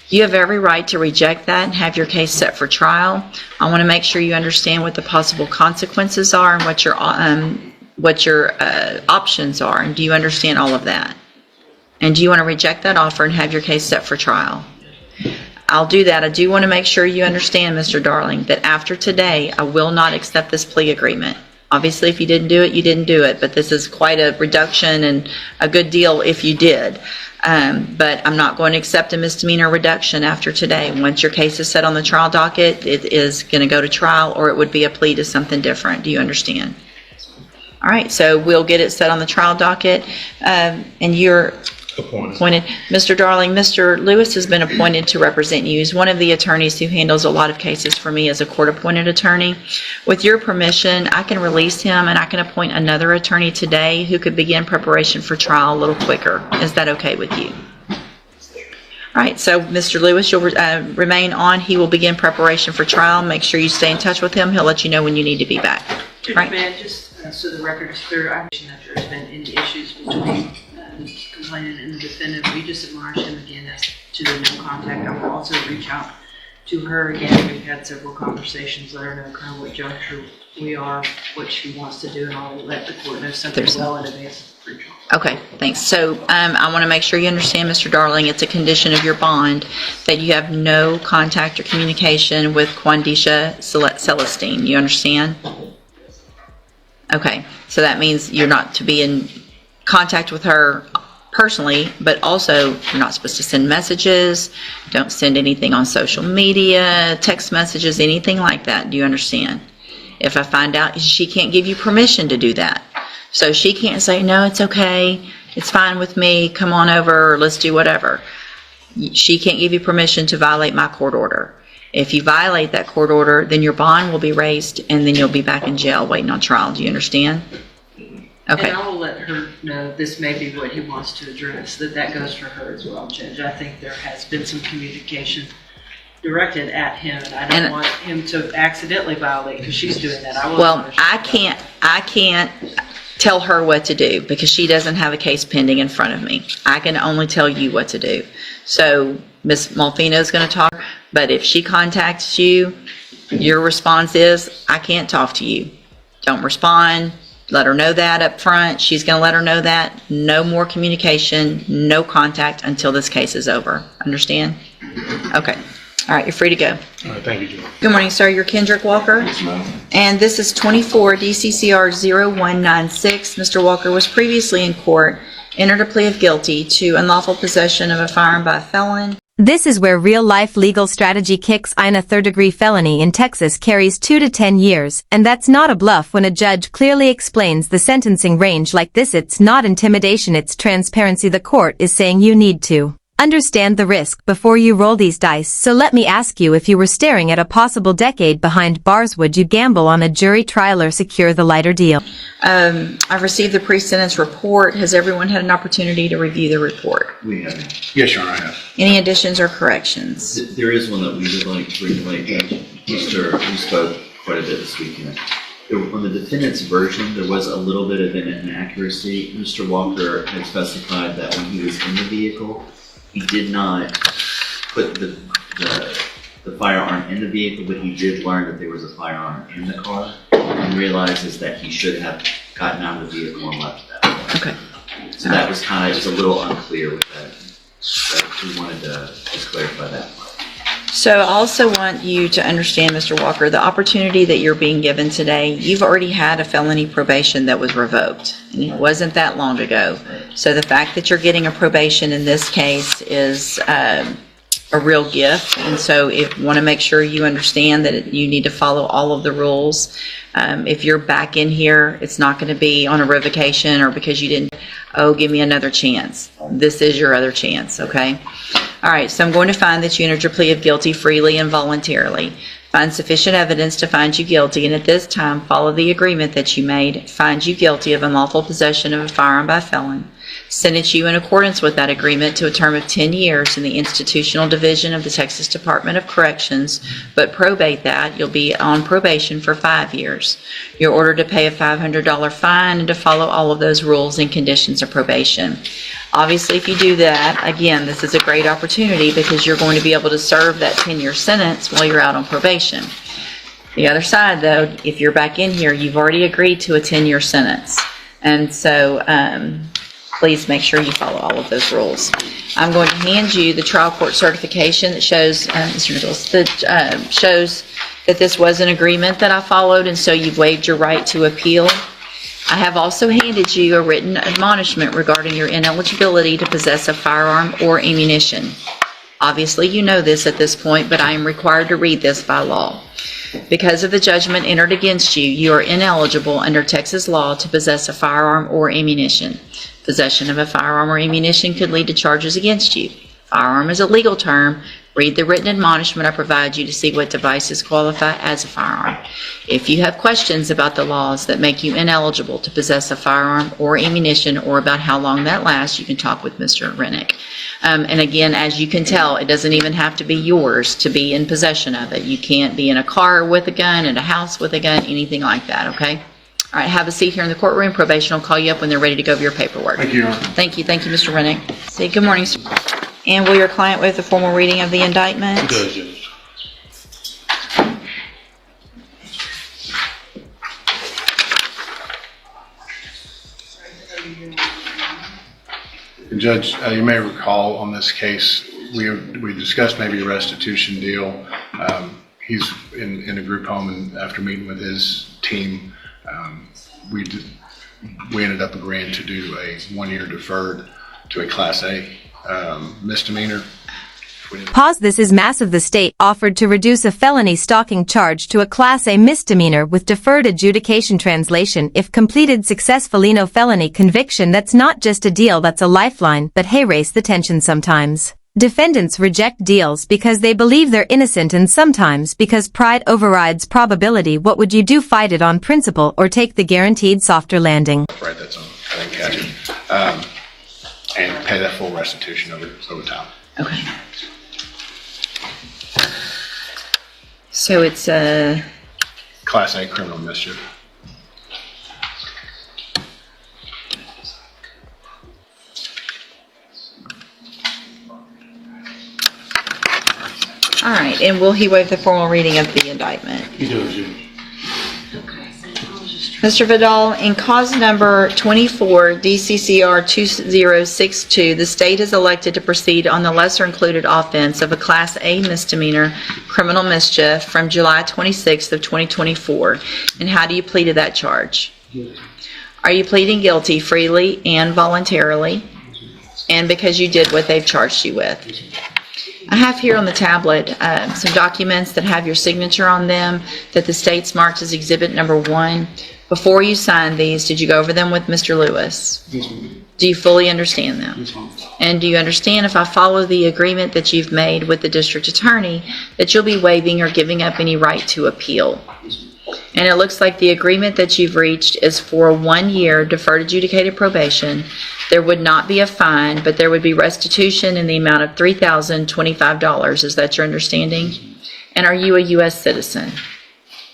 You have every right to reject that and have your case set for trial. I want to make sure you understand what the possible consequences are and what your options are. And do you understand all of that? And do you want to reject that offer and have your case set for trial? I'll do that. I do want to make sure you understand, Mr. Darling, that after today, I will not accept this plea agreement. Obviously, if you didn't do it, you didn't do it, but this is quite a reduction and a good deal if you did. But I'm not going to accept a misdemeanor reduction after today. Once your case is set on the trial docket, it is going to go to trial, or it would be a plea to something different. Do you understand? All right, so we'll get it set on the trial docket, and you're appointed. Mr. Darling, Mr. Lewis has been appointed to represent you. He's one of the attorneys who handles a lot of cases for me as a court-appointed attorney. With your permission, I can release him and I can appoint another attorney today who could begin preparation for trial a little quicker. Is that okay with you? All right, so Mr. Lewis, you'll remain on. He will begin preparation for trial. Make sure you stay in touch with him. He'll let you know when you need to be back. Right. May I just, so the record is clear, I mentioned that there's been any issues between the complainant and the defendant. We just admonished him again as to the no contact. I will also reach out to her again. We've had several conversations, let her know kind of what juncture we are, what she wants to do, and I'll let the court know something well in advance of the pre-trial. Okay, thanks. So I want to make sure you understand, Mr. Darling, it's a condition of your bond that you have no contact or communication with Quandisha Celestine. You understand? Okay, so that means you're not to be in contact with her personally, but also you're not supposed to send messages. Don't send anything on social media, text messages, anything like that. Do you understand? If I find out, she can't give you permission to do that. So she can't say, no, it's okay, it's fine with me, come on over, let's do whatever. She can't give you permission to violate my court order. If you violate that court order, then your bond will be raised and then you'll be back in jail waiting on trial. Do you understand? Okay. And I will let her know this may be what he wants to address, that goes for her as well, Judge. I think there has been some communication directed at him, and I don't want him to accidentally violate because she's doing that. I can't tell her what to do because she doesn't have a case pending in front of me. I can only tell you what to do. So Ms. Molfino is going to talk, but if she contacts you, your response is, I can't talk to you. Don't respond. Let her know that up front. She's going to let her know that. No more communication, no contact until this case is over. Understand? Okay. All right, you're free to go. All right, thank you, Joe. Good morning, sir. You're Kendrick Walker. Yes, ma'am. And this is 24 DCCR 0196. Mr. Walker was previously in court, entered a plea of guilty to unlawful possession of a firearm by a felon. This is where real-life legal strategy kicks in. A third-degree felony in Texas carries 2 to 10 years, and that's not a bluff when a judge clearly explains the sentencing range like this. It's not intimidation, it's transparency. The court is saying you need to understand the risk before you roll these dice. So let me ask you, if you were staring at a possible decade behind bars, would you gamble on a jury trial or secure the lighter deal? I've received the pre-sentence report. Has everyone had an opportunity to review the report? We have. Yes, Your Honor, I have. Any additions or corrections? There is one that we would like to relate. We spoke quite a bit this weekend. On the defendant's version, there was a little bit of an inaccuracy. Mr. Walker had specified that when he was in the vehicle, he did not put the firearm in the vehicle, but he did learn that there was a firearm in the car and realizes that he should have gotten out of the vehicle and left that. Okay. So that was kind of just a little unclear with that. So we wanted to just clarify that part. So I also want you to understand, Mr. Walker, the opportunity that you're being given today, you've already had a felony probation that was revoked, and it wasn't that long ago. So the fact that you're getting a probation in this case is a real gift, and so want to make sure you understand that you need to follow all of the rules. If you're back in here, it's not going to be on a revocation or because you didn't, give me another chance. This is your other chance, okay? All right, so I'm going to find that you entered your plea of guilty freely and voluntarily. Find sufficient evidence to find you guilty, and at this time, follow the agreement that you made. Find you guilty of unlawful possession of a firearm by a felon. Sentence you in accordance with that agreement to a term of 10 years in the Institutional Division of the Texas Department of Corrections, but probate that. You'll be on probation for 5 years. You're ordered to pay a $500 fine and to follow all of those rules and conditions of probation. Obviously, if you do that, again, this is a great opportunity because you're going to be able to serve that 10-year sentence while you're out on probation. The other side, though, if you're back in here, you've already agreed to a 10-year sentence. And so please make sure you follow all of those rules. I'm going to hand you the trial court certification that shows, Mr. Nichols, that shows that this was an agreement that I followed, and so you've waived your right to appeal. I have also handed you a written admonishment regarding your ineligibility to possess a firearm or ammunition. Obviously, you know this at this point, but I am required to read this by law. Because of the judgment entered against you, you are ineligible under Texas law to possess a firearm or ammunition. Possession of a firearm or ammunition could lead to charges against you. Firearm is a legal term. Read the written admonishment I provide you to see what devices qualify as a firearm. If you have questions about the laws that make you ineligible to possess a firearm or ammunition, or about how long that lasts, you can talk with Mr. Rennick. And again, as you can tell, it doesn't even have to be yours to be in possession of it. You can't be in a car with a gun, in a house with a gun, anything like that, okay? All right, have a seat here in the courtroom. Probation will call you up when they're ready to go over your paperwork. Thank you, Your Honor. Thank you, Mr. Rennick. Say good morning, sir. And will your client waive the formal reading of the indictment? It does, Judge. Judge, you may recall on this case, we discussed maybe a restitution deal. He's in a group home, and after meeting with his team, we ended up agreeing to do a 1-year deferred to a Class A misdemeanor. Pause. This is massive. The state offered to reduce a felony stalking charge to a Class A misdemeanor with deferred adjudication. Translation: if completed successfully, no felony conviction. That's not just a deal, that's a lifeline. But hey, raise the tension sometimes. Defendants reject deals because they believe they're innocent, and sometimes because pride overrides probability. What would you do? Fight it on principle or take the guaranteed softer landing? Right, that's on. I didn't catch it. And pay that full restitution over time. Okay. So it's a Class A criminal mischief. all right. And will he waive the formal reading of the indictment? He does, Judge. Mr. Vidal, in cause number 24 DCCR 2062, the state has elected to proceed on the lesser included offense of a Class A misdemeanor criminal mischief from July 26th of 2024. And how do you plead to that charge? Are you pleading guilty freely and voluntarily, and because you did what they've charged you with? I have here on the tablet some documents that have your signature on them that the state's marked as Exhibit Number 1. Before you signed these, did you go over them with Mr. Lewis? Yes, ma'am. Do you fully understand them? Yes, ma'am. And do you understand, if I follow the agreement that you've made with the district attorney, that you'll be waiving or giving up any right to appeal? And it looks like the agreement that you've reached is for a 1-year deferred adjudicated probation. There would not be a fine, but there would be restitution in the amount of $3,025. Is that your understanding? And are you a U.S. citizen?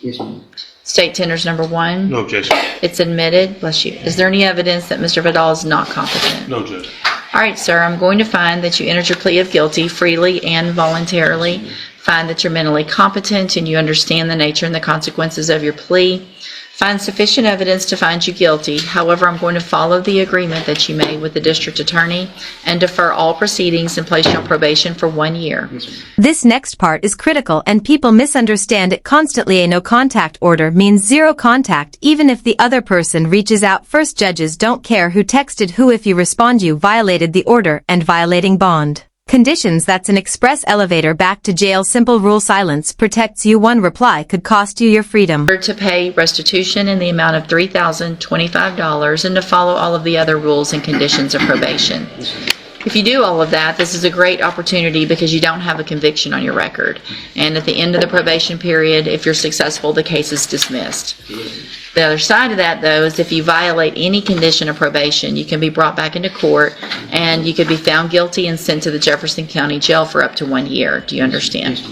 Yes, ma'am. State tenders number 1. No objection. It's admitted. Bless you. Is there any evidence that Mr. Vidal is not competent? No, Judge. All right, sir. I'm going to find that you entered your plea of guilty freely and voluntarily. Find that you're mentally competent and you understand the nature and the consequences of your plea. Find sufficient evidence to find you guilty. However, I'm going to follow the agreement that you made with the district attorney and defer all proceedings and place you on probation for 1 year. This next part is critical and people misunderstand it constantly. A no contact order means zero contact even if the other person reaches out first. Judges don't care who texted who. If you respond, you violated the order and violating bond conditions. That's an express elevator back to jail. Simple rule: silence protects you. One reply could cost you your freedom. To pay restitution in the amount of $3,025 and to follow all of the other rules and conditions of probation. If you do all of that, this is a great opportunity because you don't have a conviction on your record. And at the end of the probation period, if you're successful, the case is dismissed. The other side of that, though, is if you violate any condition of probation, you can be brought back into court and you could be found guilty and sent to the Jefferson County Jail for up to 1 year. Do you understand?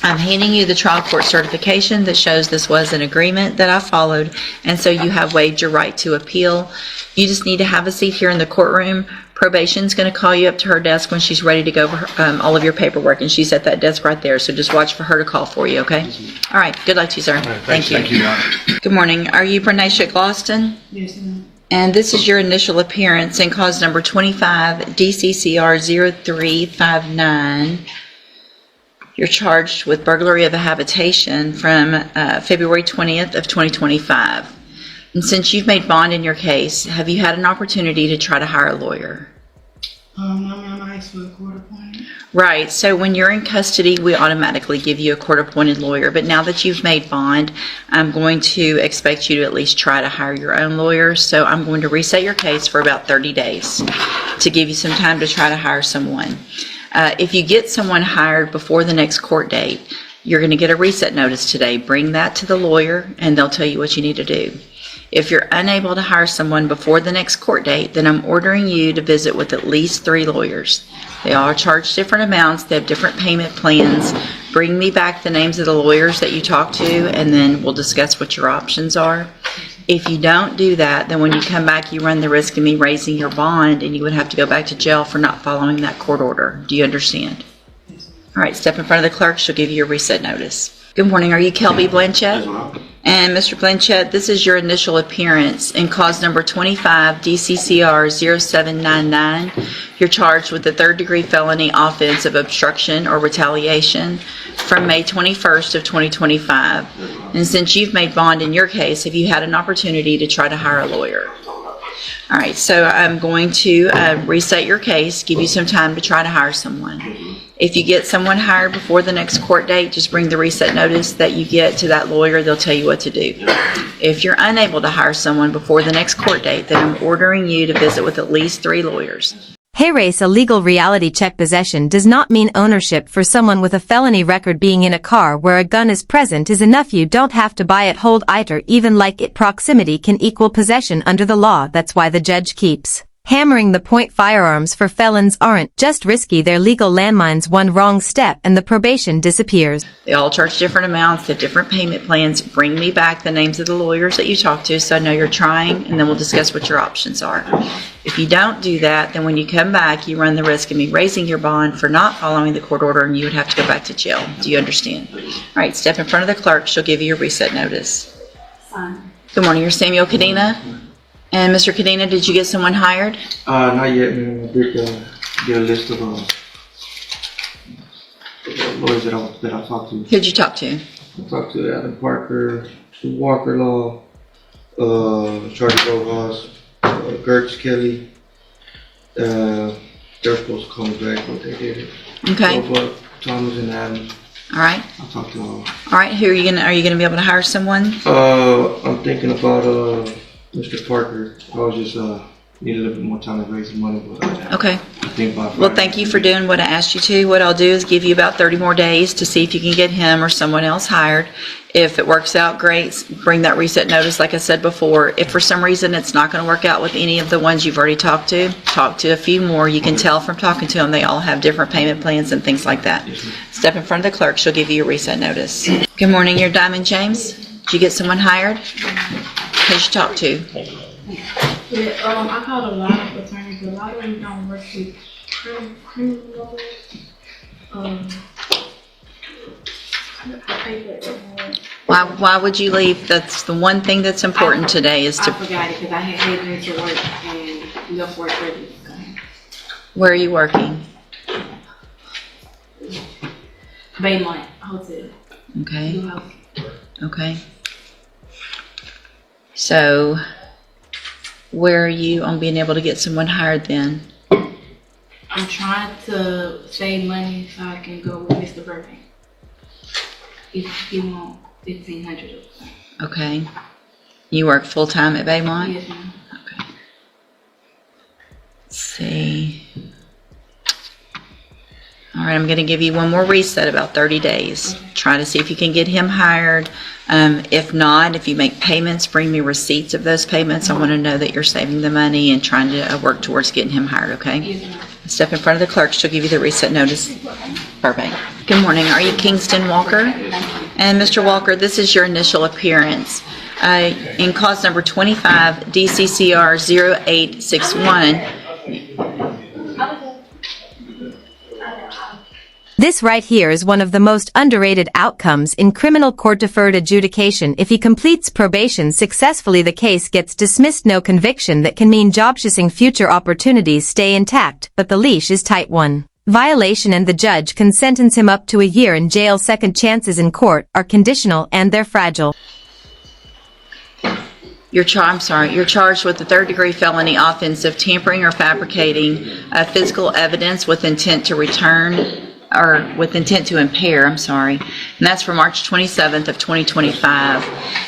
I'm handing you the trial court certification that shows this was an agreement that I followed, and so you have waived your right to appeal. You just need to have a seat here in the courtroom. Probation's going to call you up to her desk when she's ready to go over all of your paperwork, and she's at that desk right there, so just watch for her to call for you, okay? All right, good luck to you, sir. Thank you. Thank you, Your Honor. Good morning. Are you Bernacia Gloston? Yes, ma'am. And this is your initial appearance in cause number 25 DCCR 0359. You're charged with burglary of a habitation from February 20th of 2025. And since you've made bond in your case, have you had an opportunity to try to hire a lawyer? No, ma'am, I asked for a court appointment. Right. So when you're in custody, we automatically give you a court-appointed lawyer. But now that you've made bond, I'm going to expect you to at least try to hire your own lawyer. So I'm going to reset your case for about 30 days to give you some time to try to hire someone. If you get someone hired before the next court date, you're going to get a reset notice today. Bring that to the lawyer, and they'll tell you what you need to do. If you're unable to hire someone before the next court date, then I'm ordering you to visit with at least 3 lawyers. They all charge different amounts. They have different payment plans. Bring me back the names of the lawyers that you talk to, and then we'll discuss what your options are. If you don't do that, then when you come back, you run the risk of me raising your bond, and you would have to go back to jail for not following that court order. Do you understand? All right, step in front of the clerk. She'll give you a reset notice. Good morning. Are you Kelby Blanchett? And Mr. Blanchett, this is your initial appearance in cause number 25 DCCR 0799. You're charged with the 3rd-degree felony offense of obstruction or retaliation from May 21st of 2025. And since you've made bond in your case, have you had an opportunity to try to hire a lawyer? All right, so I'm going to reset your case, give you some time to try to hire someone. If you get someone hired before the next court date, just bring the reset notice that you get to that lawyer. They'll tell you what to do. If you're unable to hire someone before the next court date, then I'm ordering you to visit with at least 3 lawyers. Hey Race, a legal reality check. Possession does not mean ownership. For someone with a felony record, being in a car where a gun is present is enough. You don't have to buy it, hold it, or even like it. Proximity can equal possession under the law. That's why the judge keeps hammering the point. Firearms for felons aren't just risky, they're legal landmines. One wrong step and the probation disappears. They all charge different amounts, they have different payment plans. Bring me back the names of the lawyers that you talk to so I know you're trying, and then we'll discuss what your options are. If you don't do that, then when you come back, you run the risk of me raising your bond for not following the court order, and you would have to go back to jail. Do you understand? All right, step in front of the clerk. She'll give you your reset notice. Good morning. You're Samuel Cadena. And Mr. Cadena, did you get someone hired? Not yet, ma'am. I did get a list of lawyers that I talked to. Who'd you talk to? I talked to Adam Parker, Walker Law, Charlie Rojas, Gertz Kelly. They're supposed to call me back, but they didn't. Okay. But Thomas and Adams. All right. I talked to them all. All right. Are you gonna be able to hire someone? I'm thinking about Mr. Parker. I was just need a little bit more time to raise the money, but Okay. I think by Well, thank you for doing what I asked you to. What I'll do is give you about 30 more days to see if you can get him or someone else hired. If it works out, great. Bring that reset notice like I said before. If for some reason it's not going to work out with any of the ones you've already talk to a few more. You can tell from talking to them they all have different payment plans and things like that. Step in front of the clerk. She'll give you your reset notice. Good morning. You're Diamond James. Did you get someone hired? Who'd you talk to? Yeah, I called a lot of attorneys, but a lot of them don't work with criminal lawyers. I paid that Why would you leave? That's the one thing that's important today is I to, forgot it because I had headed into work and left work ready to come. where are you working? Baymont Hotel. Okay, New house. okay. So, where are you on being able to get someone hired then? I'm trying to save money so I can go with Mr. Burbank. If he want $1,500. Okay. You work full-time at Baymont? Yes, ma'am. Okay. Let's see. All right, I'm going to give you one more reset, about 30 days. Okay. Try to see if you can get him hired. If not, if you make payments, bring me receipts of those payments. I want to know that you're saving the money and trying to work towards getting him hired, okay? Yes, ma'am. Step in front of the clerk. She'll give you the reset notice. Burbank. Good morning. Are you Kingston Walker? And Mr. Walker, this is your initial appearance. In cause number 25, DCCR 0861, This right here is one of the most underrated outcomes in criminal court deferred adjudication. If he completes probation successfully, the case gets dismissed. No conviction. That can mean job chasing. Future opportunities stay intact, but the leash is tight. One violation and the judge can sentence him up to a year in jail. Second chances in court are conditional and they're fragile. You're charged with the third-degree felony offense of tampering or fabricating physical evidence with intent to impair, and that's for March 27th of 2025.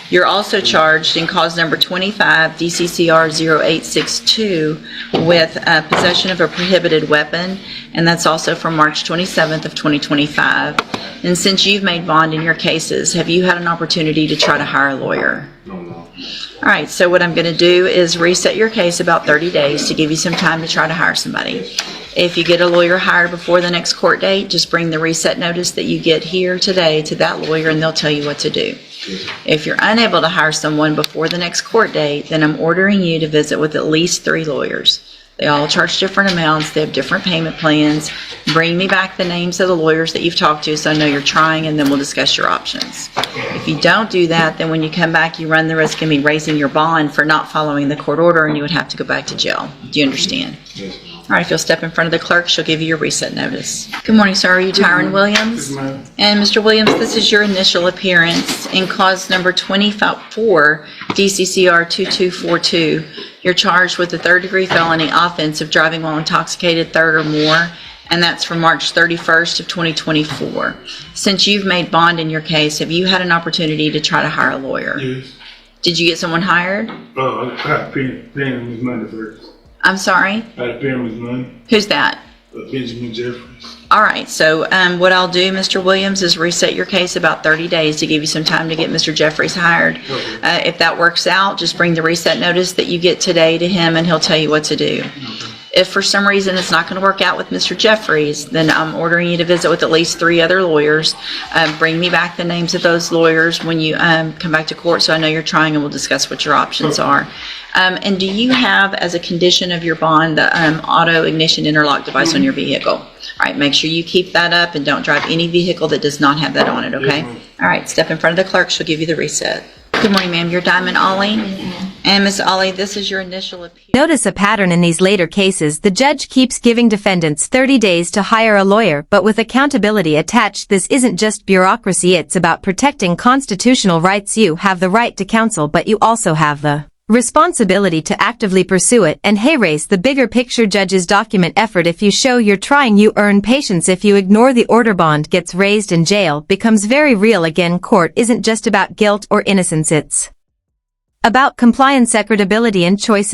You're also charged in cause number 25, DCCR 0862, with possession of a prohibited weapon, and that's also for March 27th of 2025. And since you've made bond in your cases, have you had an opportunity to try to hire a lawyer? No. All right, so what I'm going to do is reset your case about 30 days to give you some time to try to hire somebody. If you get a lawyer hired before the next court date, just bring the reset notice that you get here today to that lawyer and they'll tell you what to do. If you're unable to hire someone before the next court date, then I'm ordering you to visit with at least 3 lawyers. They all charge different amounts. They have different payment plans. Bring me back the names of the lawyers that you've talked to so I know you're trying, and then we'll discuss your options. If you don't do that, then when you come back, you run the risk of me raising your bond for not following the court order, and you would have to go back to jail. Do you understand? Yes. All right, if you'll step in front of the clerk, she'll give you your reset notice. Good morning, sir. Are you Tyron Williams? Yes, ma'am. And Mr. Williams, this is your initial appearance in cause number 24, DCCR 2242. You're charged with the third-degree felony offense of driving while intoxicated, third or more, and that's for March 31st of 2024. Since you've made bond in your case, have you had an opportunity to try to hire a lawyer? Yes. Did you get someone hired? I had to pay him his money first. I'm sorry? I had to pay him his money. Who's that? Benjamin Jeffries. All right, so what I'll do, Mr. Williams, is reset your case about 30 days to give you some time to get Mr. Jeffries hired. Okay. If that works out, just bring the reset notice that you get today to him and he'll tell you what to do. If for some reason it's not going to work out with Mr. Jeffries, then I'm ordering you to visit with at least 3 other lawyers. Bring me back the names of those lawyers when you come back to court so I know you're trying, and we'll discuss what your options are. And do you have, as a condition of your bond, the auto ignition interlock device on your vehicle? All right, make sure you keep that up and don't drive any vehicle that does not have that on it, okay? Yes, ma'am. All right, step in front of the clerk. She'll give you the reset. Good morning, ma'am. You're Diamond Ollie. And Miss Ollie, this is your initial appeal. Notice a pattern in these later cases. The judge keeps giving defendants 30 days to hire a lawyer, but with accountability attached. This isn't just bureaucracy, it's about protecting constitutional rights. You have the right to counsel, but you also have the responsibility to actively pursue it. And hey, race the bigger picture. Judges document effort. If you show you're trying, you earn patience. If you ignore, the order, bond gets raised and jail becomes very real again. Court isn't just about guilt or innocence, it's about compliance, equitability, and choices.